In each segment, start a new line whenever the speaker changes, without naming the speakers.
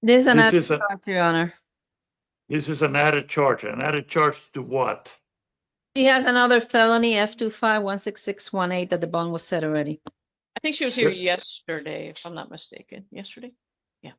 This is an
This
added
is a-
charge, Your Honor.
This is an added charge. An added charge to what?
She has another felony, F25166118, that the bond was set already.
I think she was here
Yep.
yesterday, if I'm not mistaken. Yesterday? Yeah.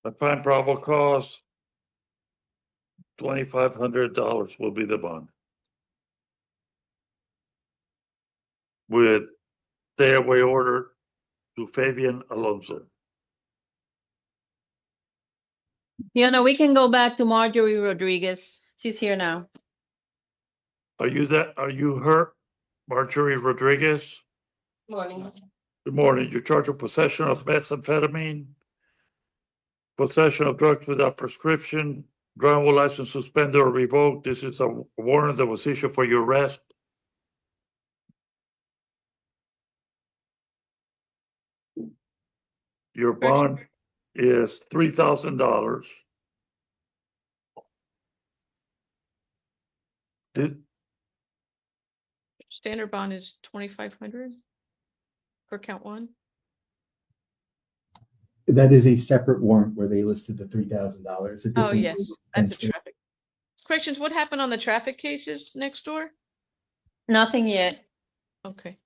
I find probable cause. $2,500 will be the bond. With stay away order to Fabian Alonso.
Your Honor, we can go back to Marjorie Rodriguez. She's here now.
Are you her, Marjorie Rodriguez?
Morning.
Good morning. You're charged with possession of methamphetamine, possession of drugs without prescription, driver's license suspended or revoked. This is a warrant that was issued for your arrest. Your bond is $3,000.
Standard bond is 2,500 for count one.
That is a separate warrant where they listed the $3,000.
Oh, yes, that's a traffic. Corrections, what happened on the traffic cases next door?
Nothing yet.
Okay.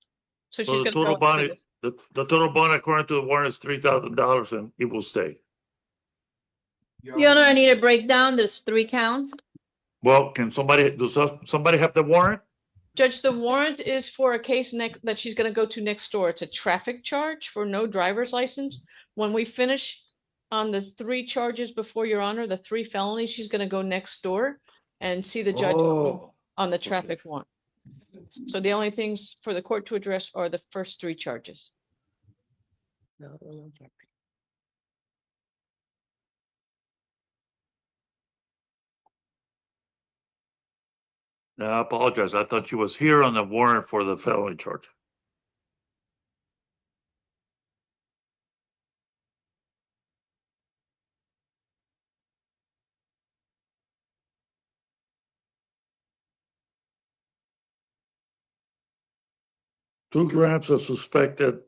So she's
So the
gonna
total
go
bond,
into
the total bond according to the warrant is $3,000 and it will stay.
Your Honor, I need a breakdown. There's 3 counts.
Well, can somebody have the warrant?
Judge, the warrant is for a case that she's gonna go to next door. It's a traffic charge for no driver's license. When we finish on the 3 charges before Your Honor, the 3 felonies, she's gonna go next door and see the judge on the traffic warrant. So the only things for the court to address are the first 3 charges.
No, I apologize. I thought you was here on the warrant for the felony charge. Two grams of suspected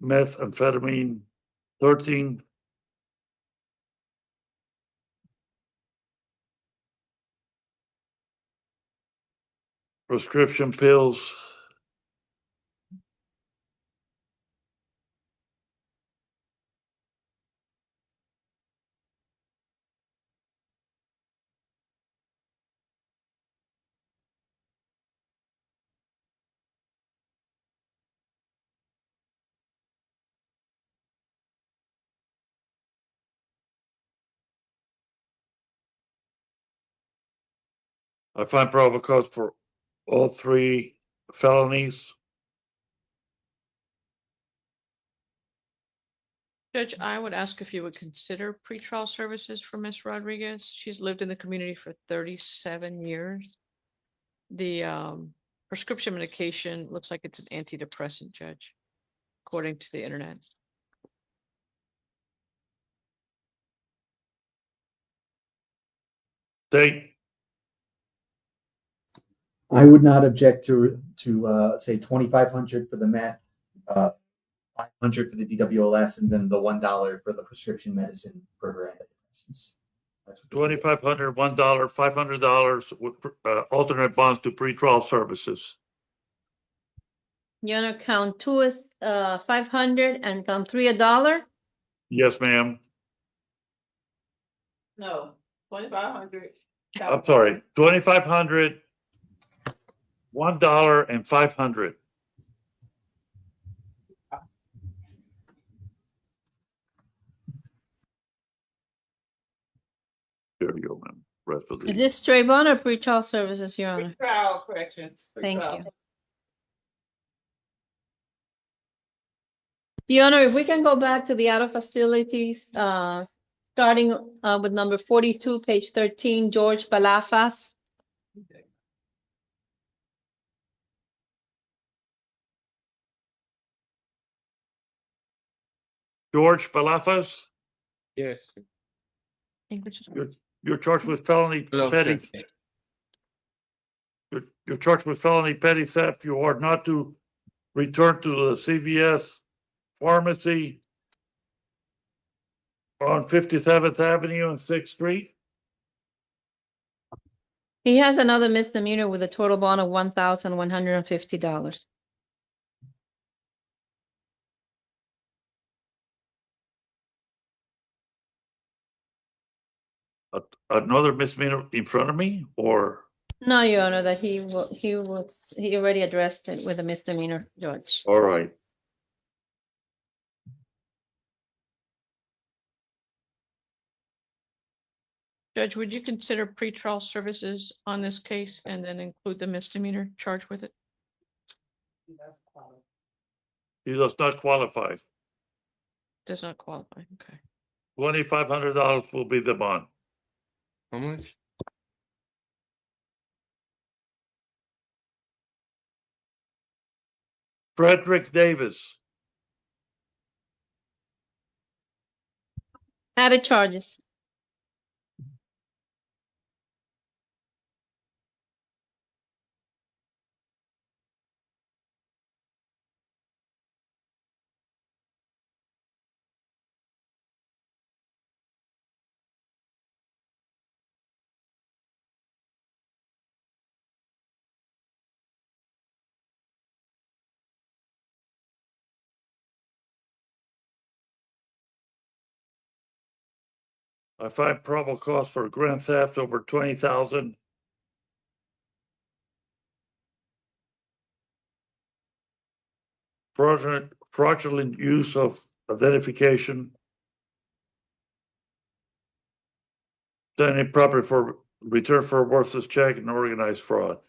methamphetamine, 13 prescription pills, I find probable cause for all 3 felonies.
Judge, I would ask if you would consider pretrial services for Ms. Rodriguez. She's lived in the community for 37 years. The prescription medication looks like it's an antidepressant, Judge, according to the internet.
I would not object to say 2,500 for the meth, 500 for the DWLS, and then the $1 for the prescription medicine for her antidepressants.
$2,500, $1, $500 with alternate bonds to pretrial services.
Your Honor, count 2 is 500 and count 3 $1.
Yes, ma'am.
No, 2,500.
I'm sorry, 2,500, $1 and 500. There you go, ma'am. Rest of
Is
the
this straight bond or pretrial services, Your Honor?
Pretrial corrections.
Thank you. Your Honor, if we can go back to the out of facilities, starting with number 42, page 13, George Balafas.
George Balafas,
Yes.
English.
you're charged with felony
Hello,
petty.
sir.
You're charged with felony petty theft. You are not to return to the CVS pharmacy on 57th Avenue and 6th Street.
He has another misdemeanor with a total bond of $1,150.
Another misdemeanor in front of me, or,
No, Your Honor, that he already addressed it with a misdemeanor, George.
all right.
Judge, would you consider pretrial services on this case and then include the misdemeanor charge with it?
He does not qualify.
Does not qualify, okay.
$2,500 will be the bond.
How much?
Frederick Davis,
Added charges.
I find probable cause for grand theft over 20,000. Fraudulent use of identification. Done improperly for return for a worthless check and organized fraud.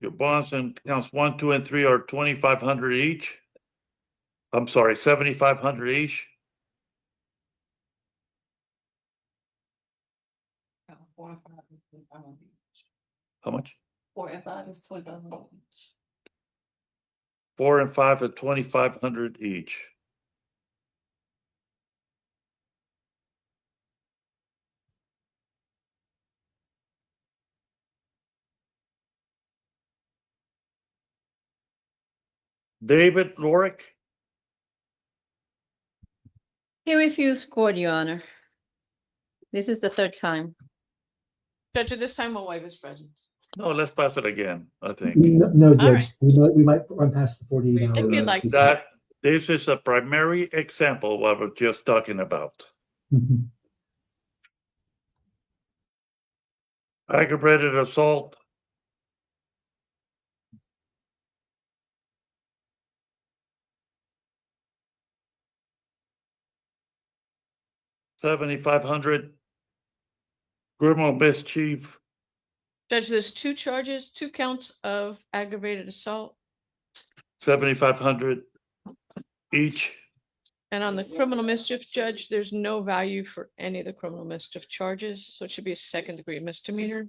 Your bonds in counts 1, 2, and 3 are 2,500 each. I'm sorry, 7,500 each. How much?
4 and 5 is $20 each.
4 and 5 at 2,500 each. David Loric,
He refused court, Your Honor. This is the third time.
Judge, at this time, we'll waive his presence.
no, let's pass it again, I think.
No, Judge,
right.
we might run past the 48
If
hour.
you'd like.
That, this is a primary example of what I was just talking about.
Mhm.
Aggravated assault. $7,500. Criminal mischief,
Judge, there's 2 charges, 2 counts of aggravated assault.
7,500 each.
And on the criminal mischief, Judge, there's no value for any of the criminal mischief charges, so it should be a second-degree misdemeanor.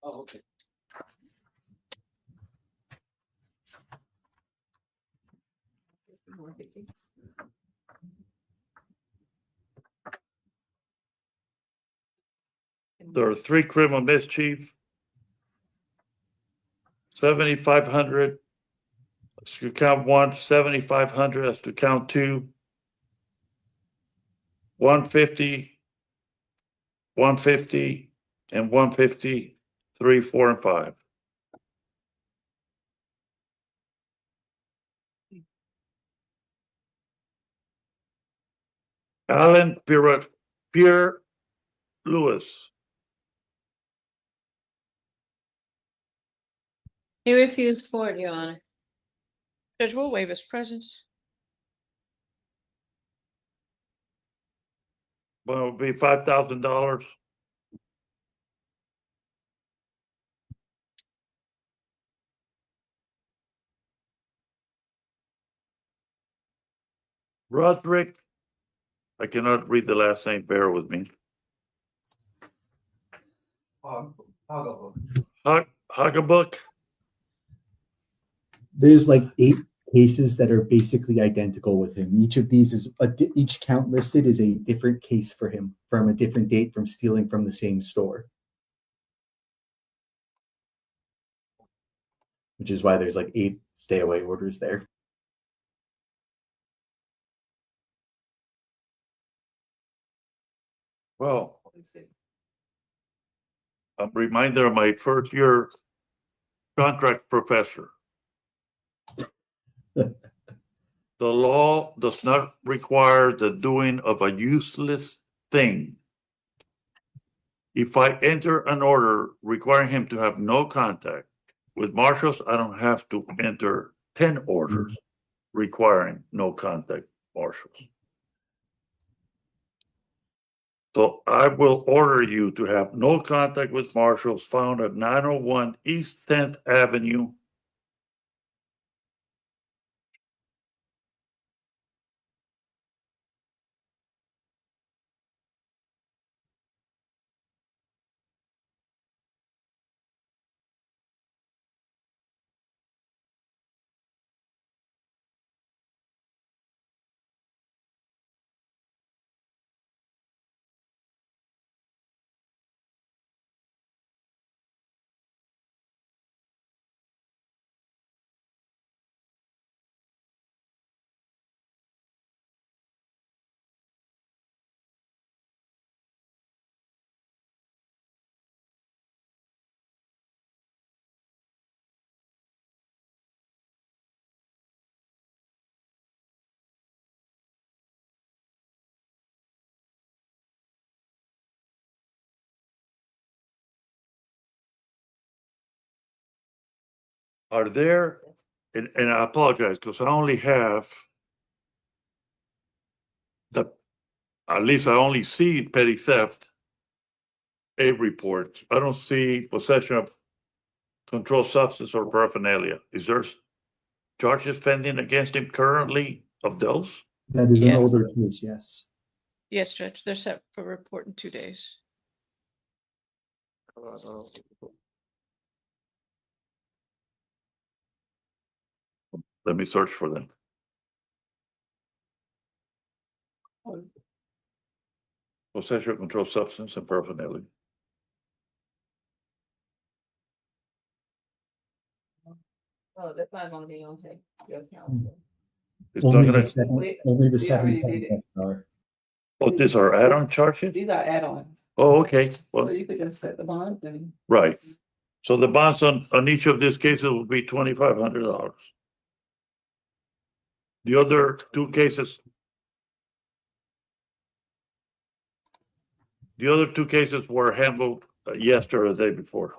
Oh, okay.
There are 3 criminal mischief. 7,500. That's to count 1, 7,500, that's to count 2. 150, 150, and 150, 3, 4, and 5. Alan Pierre Louis,
He refused court, Your Honor.
Judge, we'll waive his presence.
Well, it would be $5,000. Roderick, I cannot read the last name, bear with me. Hugabook,
There's like 8 cases that are basically identical with him. Each of these is each count listed is a different case for him from a different date from stealing from the same store. Which is why there's like 8 stay away orders there.
well, a reminder of my first year contract professor. The law does not require the doing of a useless thing. If I enter an order requiring him to have no contact with marshals, I don't have to enter 10 orders requiring no contact marshals. So I will order you to have no contact with marshals found at 901 East 10th Avenue. Are there, and I apologize because I only have at least I only see petty theft, a report. I don't see possession of controlled substance or paraphernalia. Is there charges pending against him currently of those?
That is an
Yeah.
older case, yes.
Yes, Judge, they're set for report in 2 days.
Let me search for them. Possession of controlled substance and paraphernalia.
Oh, that's not gonna be on tape. Your counsel.
It's not
Only
gonna,
the seven,
We-
only the
we
7
already
petty
did it.
theft are.
oh, these are add-on charges?
These are add-ons,
Oh, okay,
so
well,
you could just set the bond and.
right. So the bonds on each of these cases will be $2,500. The other 2 cases. The other 2 cases were handled yesterday or the day before.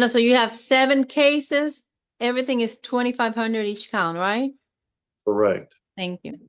So you have 7 cases, everything is 2,500 each count, right?
Correct.
Thank you.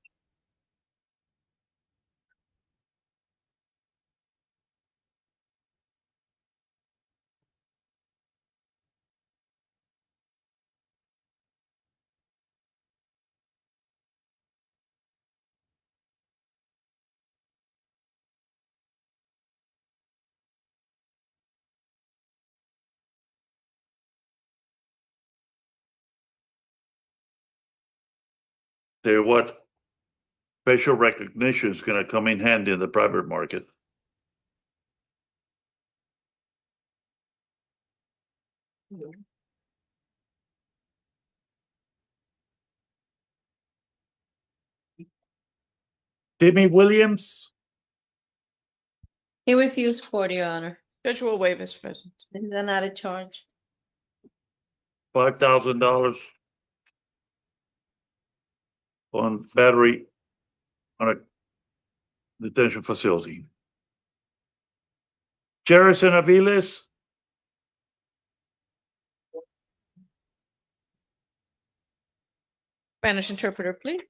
What facial recognition is gonna come in handy in the private market. Timmy Williams,
He refused court, Your Honor.
Judge will waive his presence.
This is an added charge.
$5,000 on battery on a detention facility. Jerison Aviles,
Spanish interpreter, please.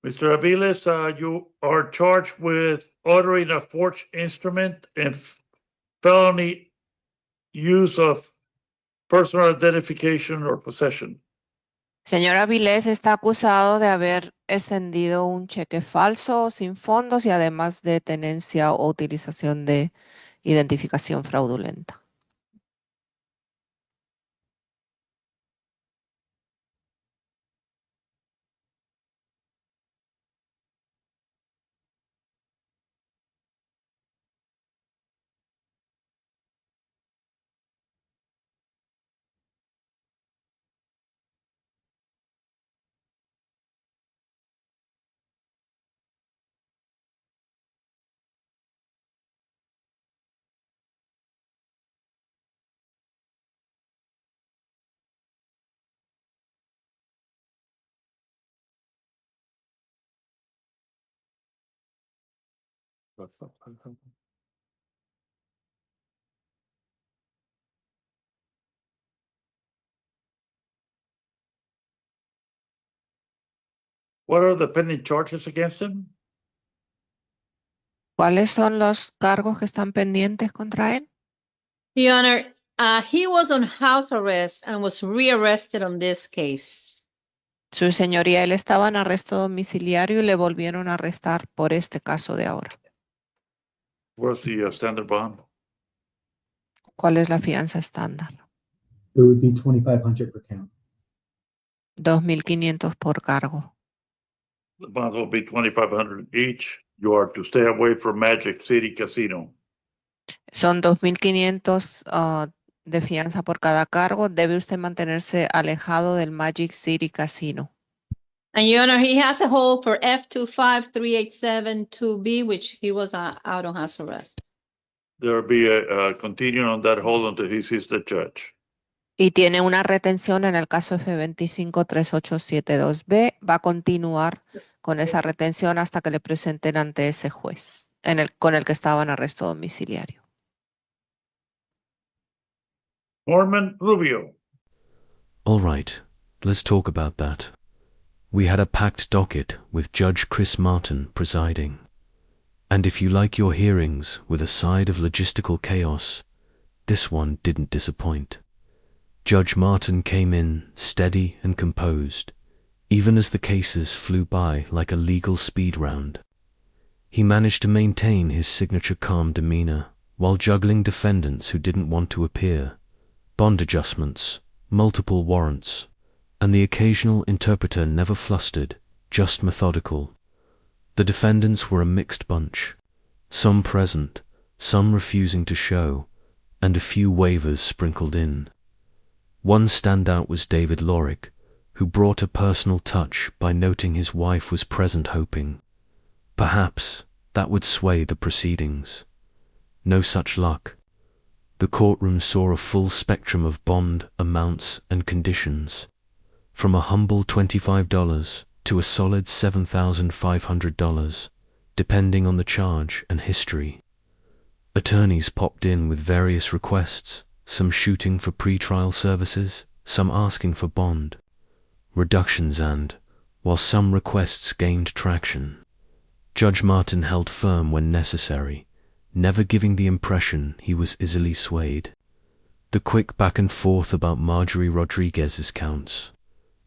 Mr. Aviles, you are charged with ordering a forged instrument and felony use of personal identification or possession.
Señor Avilés está acusado de haber extendido un cheque falso sin fondos y además de tenencia o utilización de identificación fraudulenta.
What are the pending charges against him?
¿Cuáles son los cargos que están pendientes contra él?
Your Honor, he was on house arrest and was rearrested on this case.
Su señoría, él estaba en arresto domiciliario y le volvieron a arrestar por este caso de ahora.
Where's the standard bond?
¿Cuál es la fianza estándar?
It would be 2,500 per count.
2.500 por cargo.
The bond will be 2,500 each. You are to stay away from Magic City Casino.
Son 2.500 de fianza por cada cargo. Debe usted mantenerse alejado del Magic City Casino.
And Your Honor, he has a hold for F25387-2B, which he was out on house arrest.
There will be a continuing on that hold until he sees the judge.
Y tiene una retención en el caso F253872B. Va a continuar con esa retención hasta que le presenten ante ese juez con el que estaba en arresto domiciliario.
Norman Rubio.
All right, let's talk about that. We had a packed docket with Judge Chris Martin presiding. And if you like your hearings with a side of logistical chaos, this one didn't disappoint. Judge Martin came in steady and composed, even as the cases flew by like a legal speed round. He managed to maintain his signature calm demeanor while juggling defendants who didn't want to appear, bond adjustments, multiple warrants, and the occasional interpreter never flustered, just methodical. The defendants were a mixed bunch, some present, some refusing to show, and a few waivers sprinkled in. One standout was David Loric, who brought a personal touch by noting his wife was present, hoping perhaps that would sway the proceedings. No such luck. The courtroom saw a full spectrum of bond amounts and conditions, from a humble $25 to a solid $7,500, depending on the charge and history. Attorneys popped in with various requests, some shooting for pre-trial services, some asking for bond reductions, and, while some requests gained traction, Judge Martin held firm when necessary, never giving the impression he was easily swayed. The quick back and forth about Marjorie Rodriguez's counts,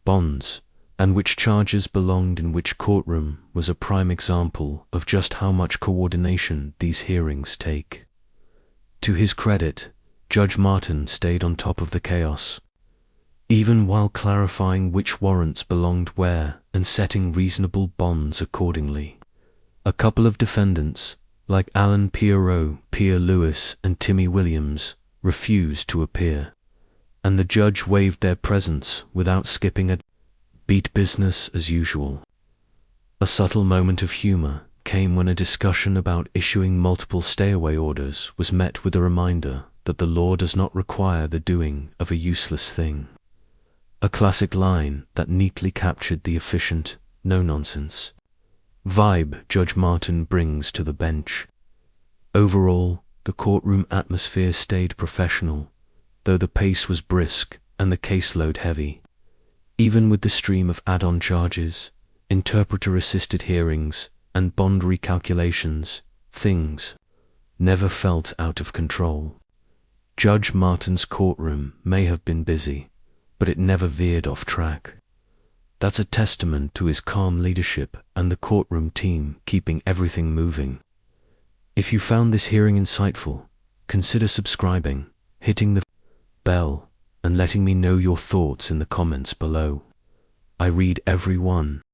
bonds, and which charges belonged in which courtroom was a prime example of just how much coordination these hearings take. To his credit, Judge Martin stayed on top of the chaos, even while clarifying which warrants belonged where and setting reasonable bonds accordingly. A couple of defendants, like Alan Pierro, Pier Louis, and Timmy Williams, refused to appear, and the judge waived their presence without skipping a beat. Business as usual. A subtle moment of humor came when a discussion about issuing multiple stay-away orders was met with a reminder that the law does not require the doing of a useless thing. A classic line that neatly captured the efficient, no-nonsense vibe Judge Martin brings to the bench. Overall, the courtroom atmosphere stayed professional, though the pace was brisk and the caseload heavy. Even with the stream of add-on charges, interpreter-assisted hearings, and bond recalculations, things never felt out of control. Judge Martin's courtroom may have been busy, but it never veered off track. That's a testament to his calm leadership and the courtroom team keeping everything moving. If you found this hearing insightful, consider subscribing, hitting the bell, and letting me know your thoughts in the comments below. I read every one.